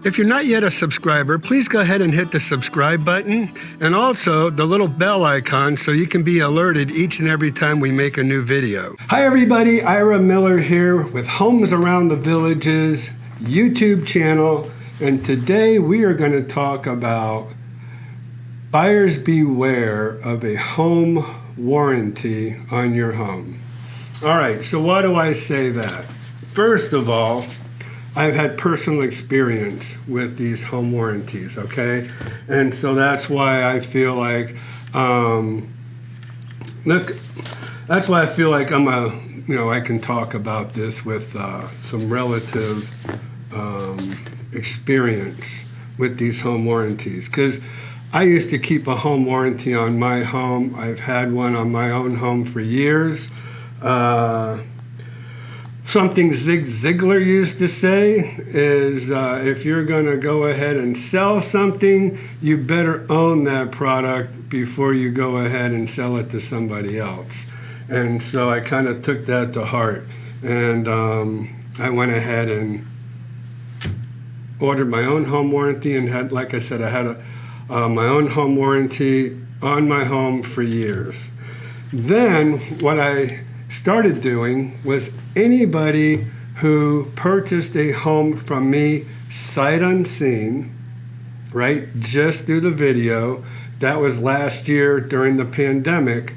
If you're not yet a subscriber, please go ahead and hit the subscribe button and also the little bell icon so you can be alerted each and every time we make a new video. Hi everybody, Ira Miller here with Homes Around the Villages YouTube channel, and today we are going to talk about buyers beware of a home warranty on your home. All right, so why do I say that? First of all, I've had personal experience with these home warranties, okay? And so that's why I feel like, that's why I feel like I can talk about this with some relative experience with these home warranties. Because I used to keep a home warranty on my home. I've had one on my own home for years. Something Zig Ziglar used to say is if you're going to go ahead and sell something, you better own that product before you go ahead and sell it to somebody else. And so I kind of took that to heart. And I went ahead and ordered my own home warranty and had, like I said, I had my own home warranty on my home for years. Then what I started doing was anybody who purchased a home from me sight unseen, right, just through the video, that was last year during the pandemic,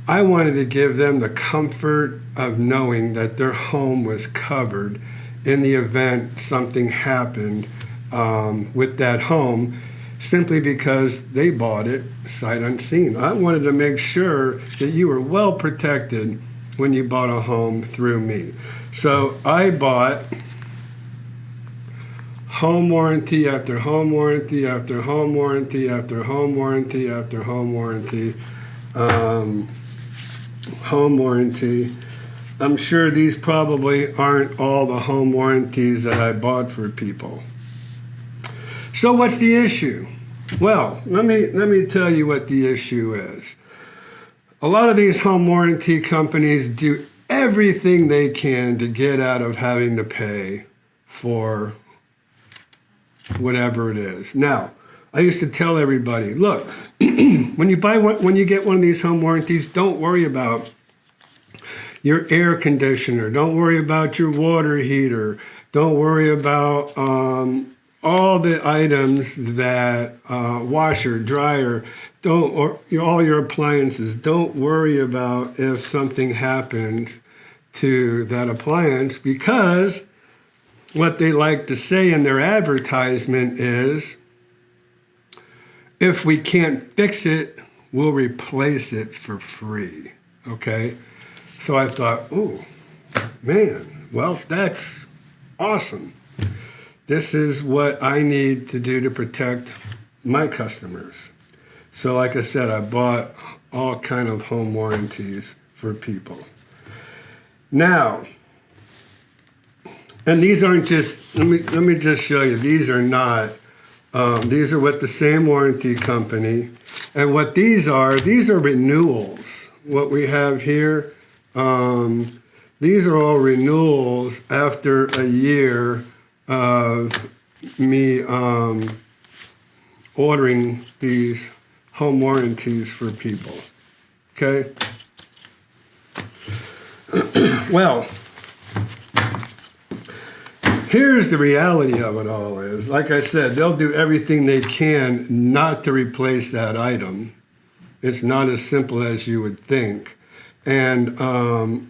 I wanted to give them the comfort of knowing that their home was covered in the event something happened with that home, simply because they bought it sight unseen. I wanted to make sure that you were well protected when you bought a home through me. So I bought home warranty after home warranty after home warranty after home warranty after home warranty, home warranty. I'm sure these probably aren't all the home warranties that I bought for people. So what's the issue? Well, let me tell you what the issue is. A lot of these home warranty companies do everything they can to get out of having to pay for whatever it is. Now, I used to tell everybody, look, when you get one of these home warranties, don't worry about your air conditioner, don't worry about your water heater, don't worry about all the items that washer, dryer, all your appliances. Don't worry about if something happens to that appliance, because what they like to say in their advertisement is, if we can't fix it, we'll replace it for free, okay? So I thought, oh, man, well, that's awesome. This is what I need to do to protect my customers. So like I said, I bought all kind of home warranties for people. Now, and these aren't just, let me just show you, these are not, these are with the same warranty company. And what these are renewals. What we have here, these are all renewals after a year of me ordering these home warranties for people, okay? Well, here's the reality of it all is, like I said, they'll do everything they can not to replace that item. It's not as simple as you would think. And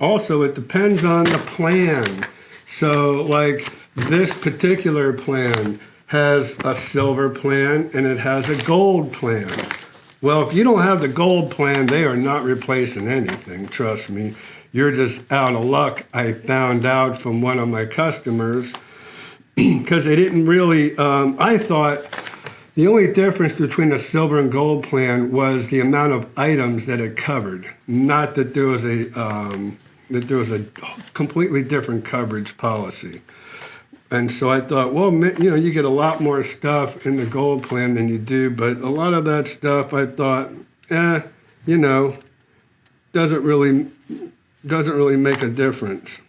also it depends on the plan. So like this particular plan has a silver plan and it has a gold plan. Well, if you don't have the gold plan, they are not replacing anything, trust me. You're just out of luck. I found out from one of my customers, because they didn't really, I thought the only difference between a silver and gold plan was the amount of items that it covered, not that there was a completely different coverage policy. And so I thought, well, you get a lot more stuff in the gold plan than you do, but a lot of that stuff I thought, doesn't really make a difference.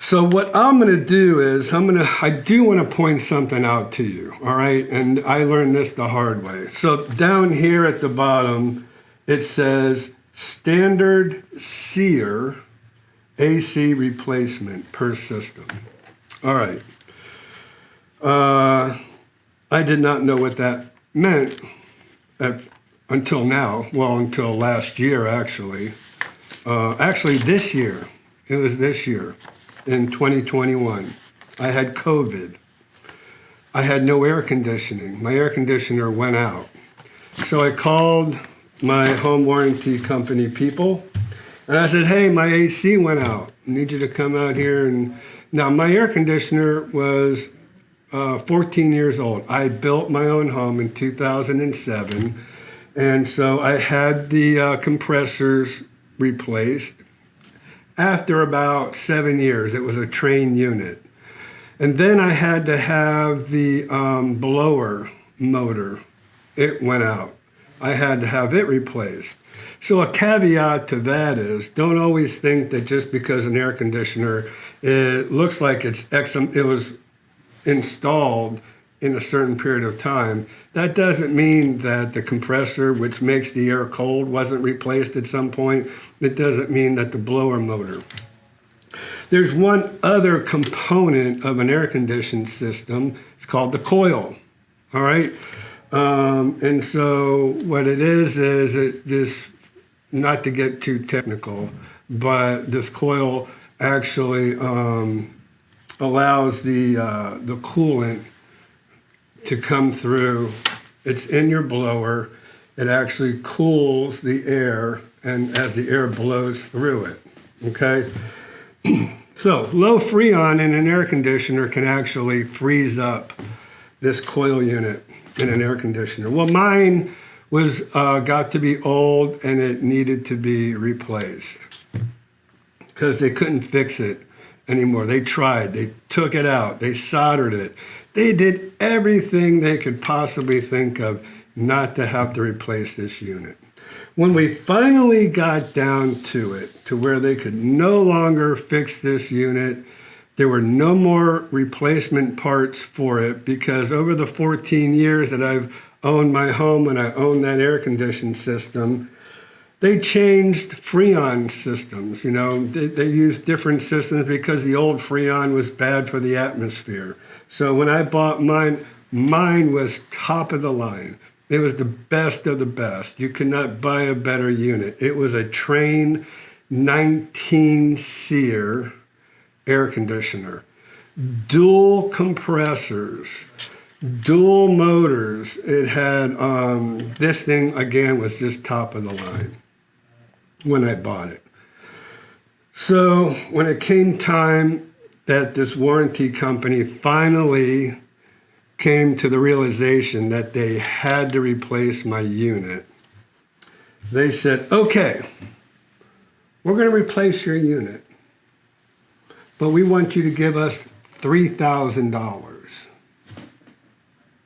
So what I'm going to do is I do want to point something out to you, all right? And I learned this the hard way. So down here at the bottom, it says standard SEER AC replacement per system. All right. I did not know what that meant until now. Well, until last year, actually. Actually, this year. It was this year, in 2021. I had COVID. I had no air conditioning. My air conditioner went out. So I called my home warranty company people, and I said, hey, my AC went out. I need you to come out here. And now my air conditioner was 14 years old. I built my own home in 2007, and so I had the compressors replaced. After about 7 years, it was a train unit. And then I had to have the blower motor. It went out. I had to have it replaced. So a caveat to that is, don't always think that just because an air conditioner, it looks like it was installed in a certain period of time, that doesn't mean that the compressor, which makes the air cold, wasn't replaced at some point. It doesn't mean that the blower motor. There's one other component of an air conditioning system. It's called the coil. All right. And so what it is this, not to get too technical, but this coil actually allows the coolant to come through. It's in your blower. It actually cools the air, and as the air blows through it, okay? So low freon in an air conditioner can actually freeze up this coil unit in an air conditioner. Well, mine was got to be old, and it needed to be replaced because they couldn't fix it anymore. They tried. They took it out. They soldered it. They did everything they could possibly think of not to have to replace this unit. When we finally got down to it, to where they could no longer fix this unit, there were no more replacement parts for it, because over the 14 years that I've owned my home and I owned that air conditioning system, they changed freon systems. You know, they used different systems because the old freon was bad for the atmosphere. So when I bought mine, mine was top of the line. It was the best of the best. You could not buy a better unit. It was a Train 19 SEER air conditioner. Dual compressors, dual motors. It had, this thing again was just top of the line when I bought it. So when it came time that this warranty company finally came to the realization that they had to replace my unit, they said, okay, we're going to replace your unit, but we want you to give us $3,000.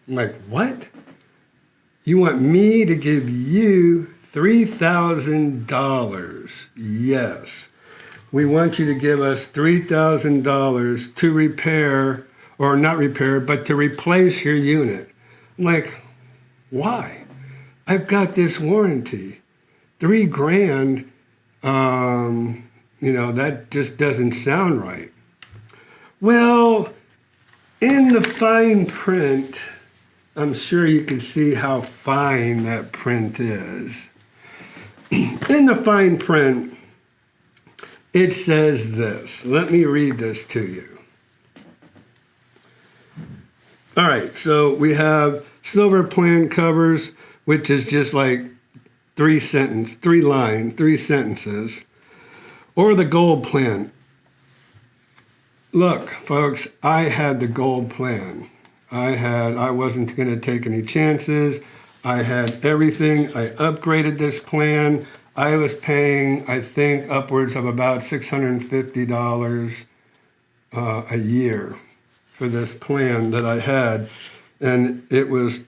I'm like, what? You want me to give you $3,000? Yes. We want you to give us $3,000 to repair, or not repair, but to replace your unit. I'm like, why? I've got this warranty. $3,000, that just doesn't sound right. Well, in the fine print, I'm sure you can see how fine that print is. In the fine print, it says this. Let me read this to you. All right, so we have silver plan covers, which is just like three sentences, or the gold plan. Look, folks, I had the gold plan. I wasn't going to take any chances. I had everything. I upgraded this plan. I was paying, I think, upwards of about $650 a year for this plan that I had, and it was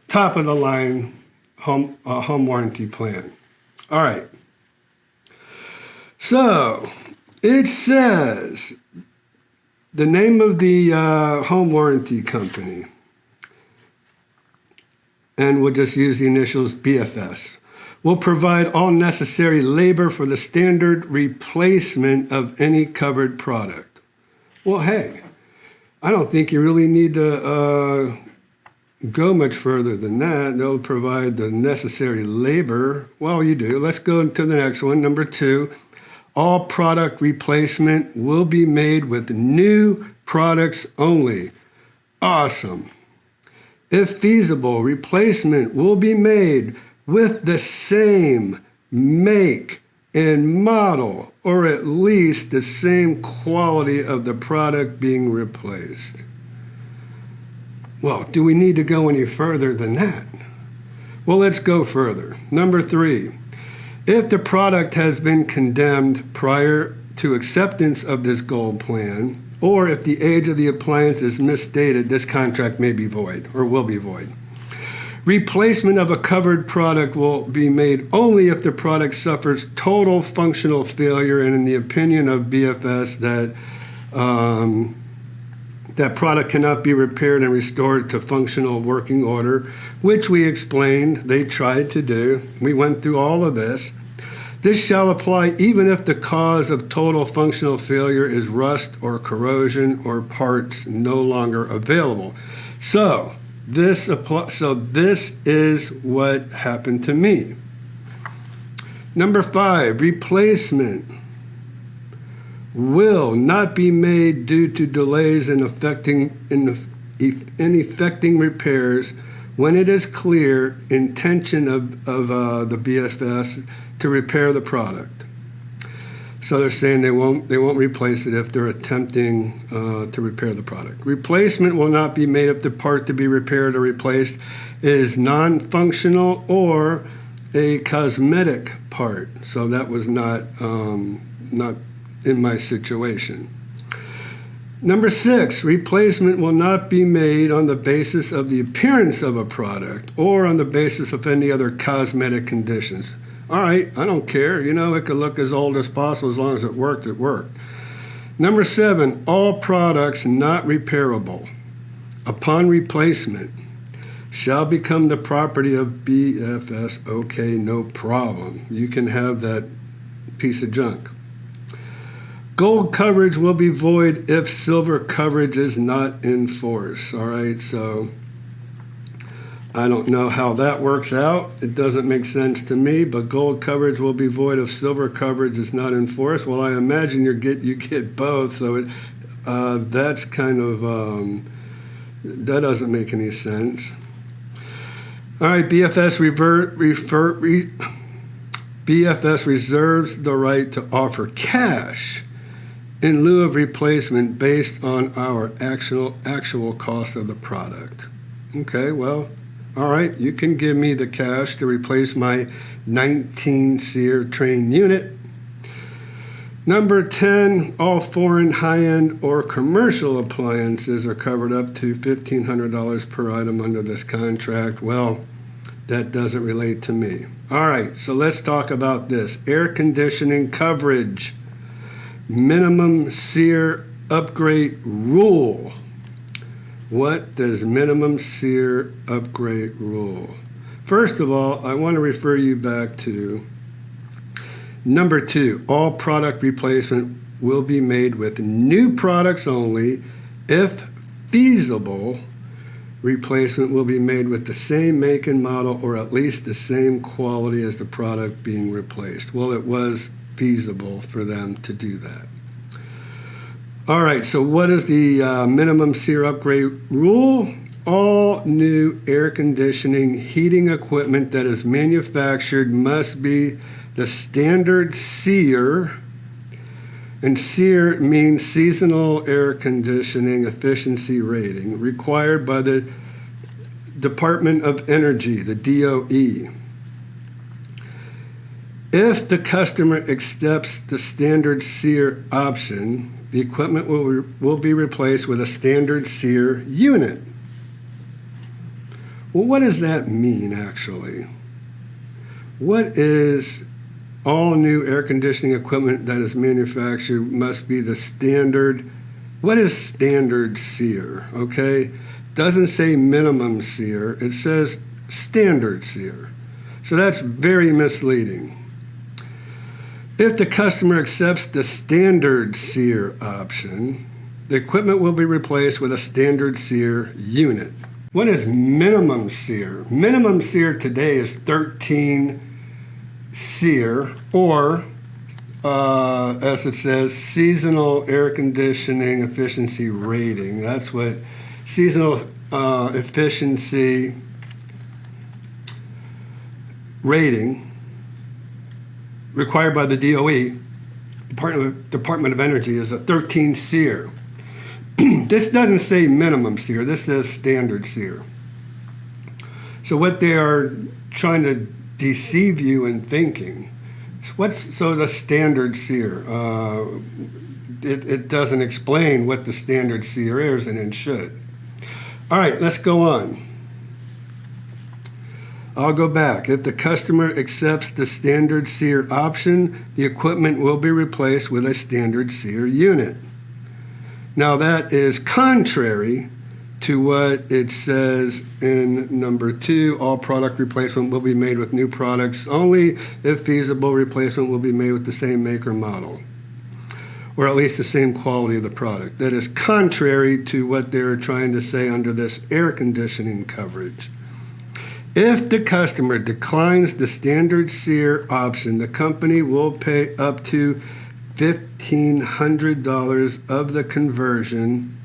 top of the line home warranty plan. All right. So it says The name of the home warranty company, and we'll just use the initials BFS, will provide all necessary labor for the standard replacement of any covered product. Well, hey, I don't think you really need to go much further than that. They'll provide the necessary labor. Well, you do. Let's go to the next one. Number 2, all product replacement will be made with new products only. Awesome. If feasible, replacement will be made with the same make and model, or at least the same quality of the product being replaced. Well, do we need to go any further than that? Well, let's go further. Number 3, if the product has been condemned prior to acceptance of this gold plan, or if the age of the appliance is misstated, this contract may be void or will be void. Replacement of a covered product will be made only if the product suffers total functional failure, and in the opinion of BFS, that product cannot be repaired and restored to functional working order, which we explained they tried to do. We went through all of this. This shall apply even if the cause of total functional failure is rust or corrosion or parts no longer available. So this is what happened to me. Number 5, replacement will not be made due to delays in effecting repairs when it is clear intention of the BFS to repair the product. So they're saying they won't replace it if they're attempting to repair the product. Replacement will not be made if the part to be repaired or replaced is non-functional or a cosmetic part. So that was not in my situation. Number 6, replacement will not be made on the basis of the appearance of a product or on the basis of any other cosmetic conditions. All right, I don't care. It could look as old as possible as long as it worked, it worked. Number 7, all products not repairable upon replacement shall become the property of BFS. Okay, no problem. You can have that piece of junk. Gold coverage will be void if silver coverage is not in force. All right, so I don't know how that works out. It doesn't make sense to me, but gold coverage will be void if silver coverage is not in force. Well, I imagine you get both, so that's kind of, that doesn't make any sense. All right, BFS reserves the right to offer cash in lieu of replacement based on our actual cost of the product. Okay, well, all right, you can give me the cash to replace my 19 SEER train unit. Number 10, all foreign high-end or commercial appliances are covered up to $1,500 per item under this contract. Well, that doesn't relate to me. All right, so let's talk about this. Air conditioning coverage. Minimum SEER upgrade rule. What does minimum SEER upgrade rule? First of all, I want to refer you back to number 2. All product replacement will be made with new products only. If feasible, replacement will be made with the same make and model or at least the same quality as the product being replaced. Well, it was feasible for them to do that. All right, so what is the minimum SEER upgrade rule? All new air conditioning heating equipment that is manufactured must be the standard SEER, and SEER means seasonal air conditioning efficiency rating, required by the Department of Energy, the DOE. If the customer accepts the standard SEER option, the equipment will be replaced with a standard SEER unit. Well, what does that mean, actually? What is all new air conditioning equipment that is manufactured must be the standard What is standard SEER? Okay, doesn't say minimum SEER, it says standard SEER. So that's very misleading. If the customer accepts the standard SEER option, the equipment will be replaced with a standard SEER unit. What is minimum SEER? Minimum SEER today is 13 SEER, or as it says, seasonal air conditioning efficiency rating. That's what seasonal efficiency rating required by the DOE, Department of Energy, is a 13 SEER. This doesn't say minimum SEER, this says standard SEER. So what they are trying to deceive you in thinking, so the standard SEER? It doesn't explain what the standard SEER is, and it should. All right, let's go on. I'll go back. If the customer accepts the standard SEER option, the equipment will be replaced with a standard SEER unit. Now that is contrary to what it says in number 2, all product replacement will be made with new products only if feasible. Replacement will be made with the same make or model, or at least the same quality of the product. That is contrary to what they're trying to say under this air conditioning coverage. If the customer declines the standard SEER option, the company will pay up to $1,500 of the conversion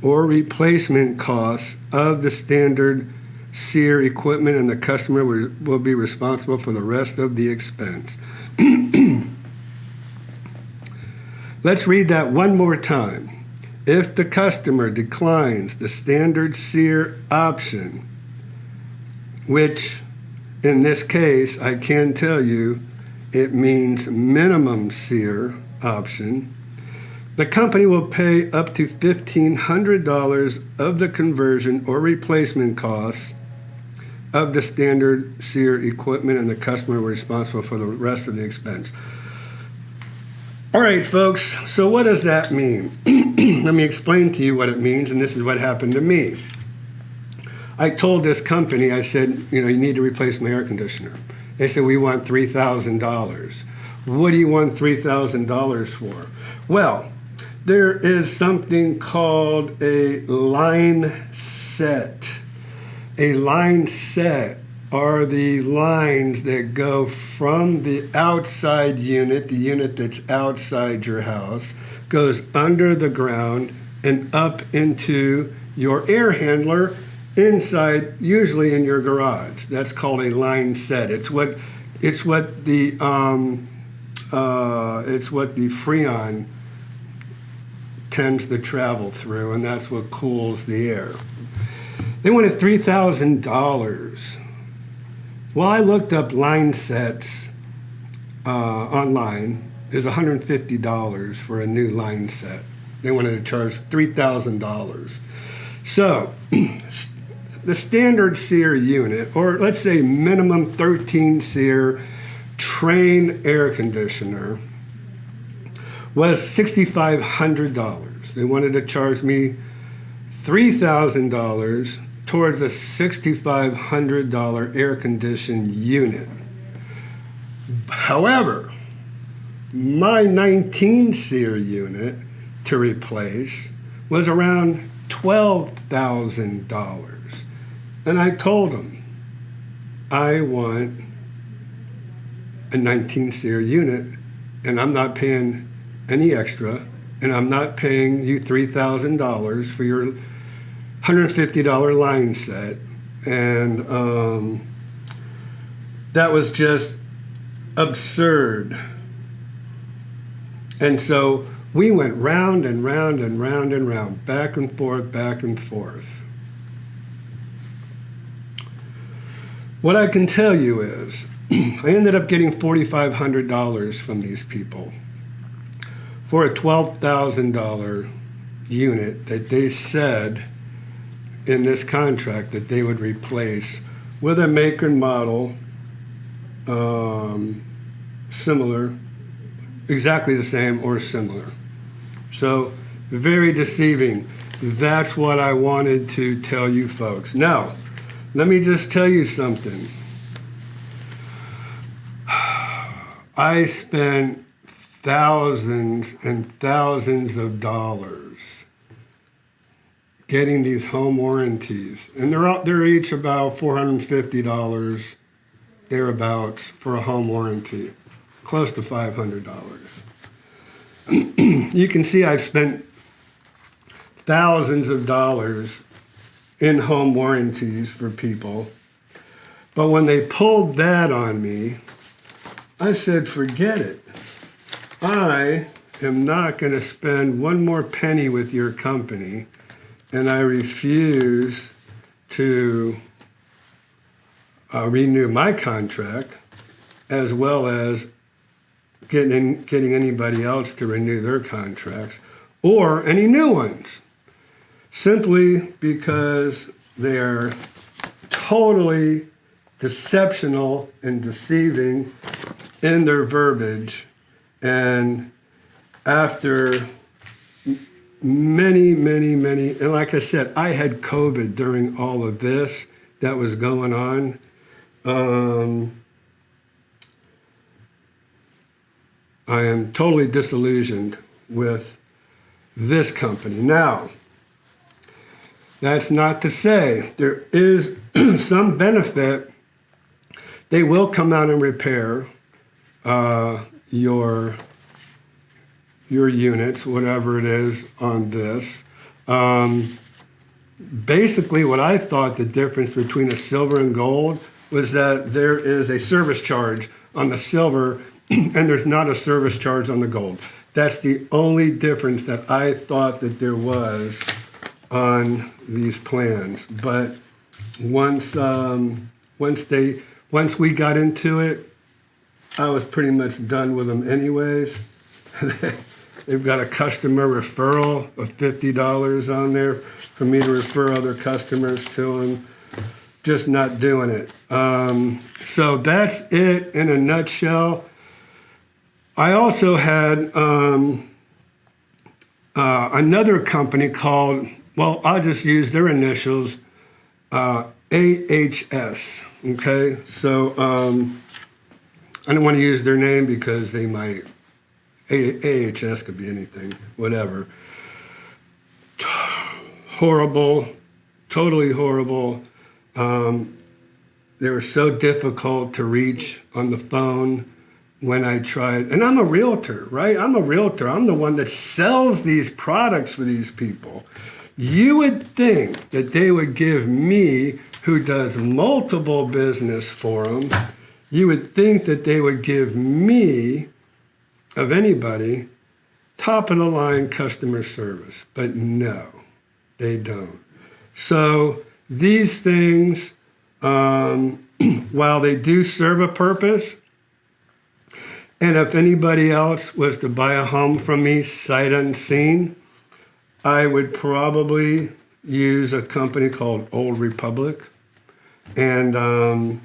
or replacement costs of the standard SEER equipment, and the customer will be responsible for the rest of the expense. Let's read that one more time. If the customer declines the standard SEER option, which in this case, I can tell you, it means minimum SEER option, the company will pay up to $1,500 of the conversion or replacement costs of the standard SEER equipment, and the customer will be responsible for the rest of the expense. All right, folks, so what does that mean? Let me explain to you what it means, and this is what happened to me. I told this company, I said, you need to replace my air conditioner. They said, we want $3,000. What do you want $3,000 for? Well, there is something called a line set. A line set are the lines that go from the outside unit, the unit that's outside your house, goes under the ground and up into your air handler inside, usually in your garage. That's called a line set. It's what the Freon tends to travel through, and that's what cools the air. They wanted $3,000. Well, I looked up line sets online. Is $150 for a new line set. They wanted to charge $3,000. So the standard SEER unit, or let's say minimum 13 SEER Train air conditioner, was $6,500. They wanted to charge me $3,000 towards a $6,500 air conditioned unit. However, my 19 SEER unit to replace was around $12,000. And I told them, I want a 19 SEER unit, and I'm not paying any extra, and I'm not paying you $3,000 for your $150 line set. And that was just absurd. And so we went round and round and round and round, back and forth, back and forth. What I can tell you is, I ended up getting $4,500 from these people for a $12,000 unit that they said in this contract that they would replace with a make and model similar, exactly the same or similar. So Very deceiving. That's what I wanted to tell you folks. Now, let me just tell you something. I spent thousands and thousands of dollars getting these home warranties, and they're each about $450 thereabouts for a home warranty, close to $500. You can see I've spent thousands of dollars in home warranties for people, but when they pulled that on me, I said, forget it. I am not going to spend one more penny with your company, and I refuse to renew my contract, as well as getting anybody else to renew their contracts or any new ones, simply because they are totally deceptional and deceiving in their verbiage. And after many, and like I said, I had COVID during all of this that was going on. I am totally disillusioned with this company. Now, that's not to say there is some benefit. They will come out and repair your units, whatever it is on this. Basically, what I thought the difference between a silver and gold was that there is a service charge on the silver and there's not a service charge on the gold. That's the only difference that I thought that there was on these plans. But once we got into it, I was pretty much done with them anyways. They've got a customer referral of $50 on there for me to refer other customers to them. Just not doing it. So that's it in a nutshell. I also had another company called, well, I'll just use their initials, AHS, okay? So I don't want to use their name because they might, AHS could be anything, whatever. Horrible, totally horrible. They were so difficult to reach on the phone when I tried. And I'm a realtor, right? I'm a realtor. I'm the one that sells these products for these people. You would think that they would give me, who does multiple business for them, you would think that they would give me, of anybody, top of the line customer service. But no, they don't. So these things, while they do serve a purpose, and if anybody else was to buy a home from me sight unseen, I would probably use a company called Old Republic, and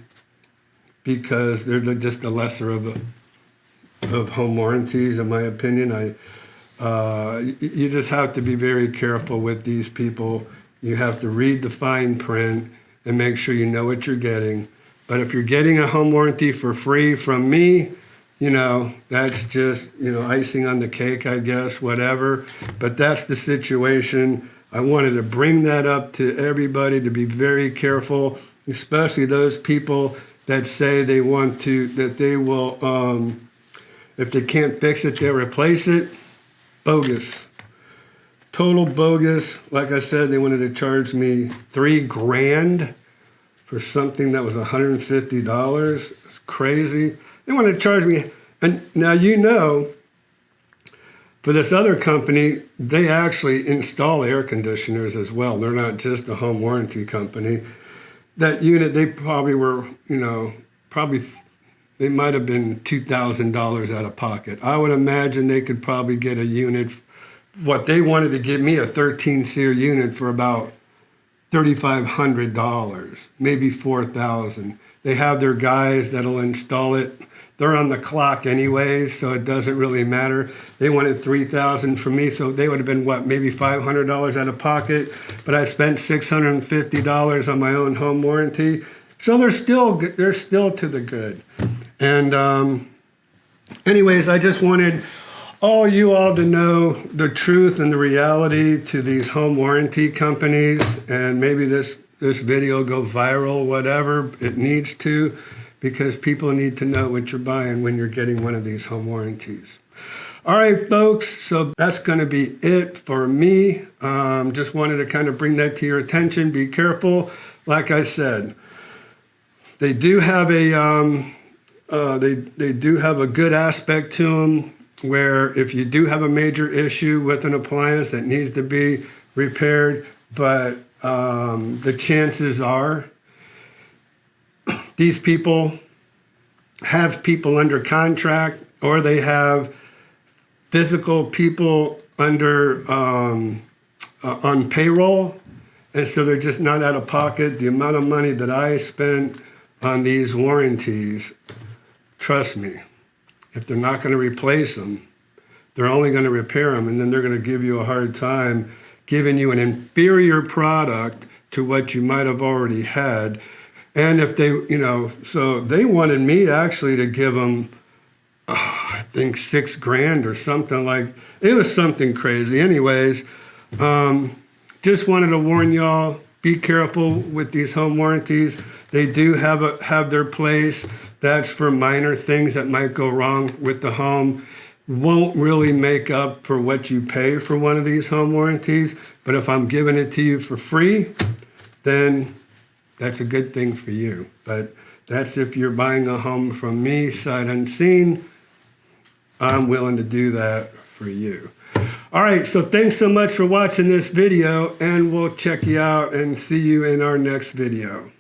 because they're just the lesser of home warranties, in my opinion. You just have to be very careful with these people. You have to read the fine print and make sure you know what you're getting. But if you're getting a home warranty for free from me, that's just, icing on the cake, I guess, whatever. But that's the situation. I wanted to bring that up to everybody to be very careful, especially those people that say they want to, that they will, if they can't fix it, they'll replace it. Bogus. Total bogus. Like I said, they wanted to charge me $3,000 for something that was $150. It's crazy. They wanted to charge me, and now for this other company, they actually install air conditioners as well. They're not just a home warranty company. That unit, they probably were, they might have been $2,000 out of pocket. I would imagine they could probably get a unit, what they wanted to give me, a 13-SEER unit for about $3,500, maybe $4,000. They have their guys that'll install it. They're on the clock anyways, so it doesn't really matter. They wanted $3,000 from me, so they would have been what, maybe $500 out of pocket. But I spent $650 on my own home warranty, so they're still to the good. And anyways, I just wanted all you all to know the truth and the reality to these home warranty companies, and maybe this video go viral, whatever it needs to, because people need to know what you're buying when you're getting one of these home warranties. All right, folks, so that's going to be it for me. Just wanted to kind of bring that to your attention. Be careful. Like I said, they do have a they do have a good aspect to them, where if you do have a major issue with an appliance that needs to be repaired, but the chances are these people have people under contract, or they have physical people under on payroll, and so they're just not out of pocket. The amount of money that I spent on these warranties, trust me, if they're not going to replace them, they're only going to repair them, and then they're going to give you a hard time giving you an inferior product to what you might have already had. And if they, so they wanted me actually to give them, I think $6,000 or something it was something crazy. Anyways, just wanted to warn y'all, be careful with these home warranties. They do have their place. That's for minor things that might go wrong with the home. Won't really make up for what you pay for one of these home warranties. But if I'm giving it to you for free, then that's a good thing for you. But that's if you're buying a home from me, sight unseen. I'm willing to do that for you. All right, so thanks so much for watching this video, and we'll check you out and see you in our next video.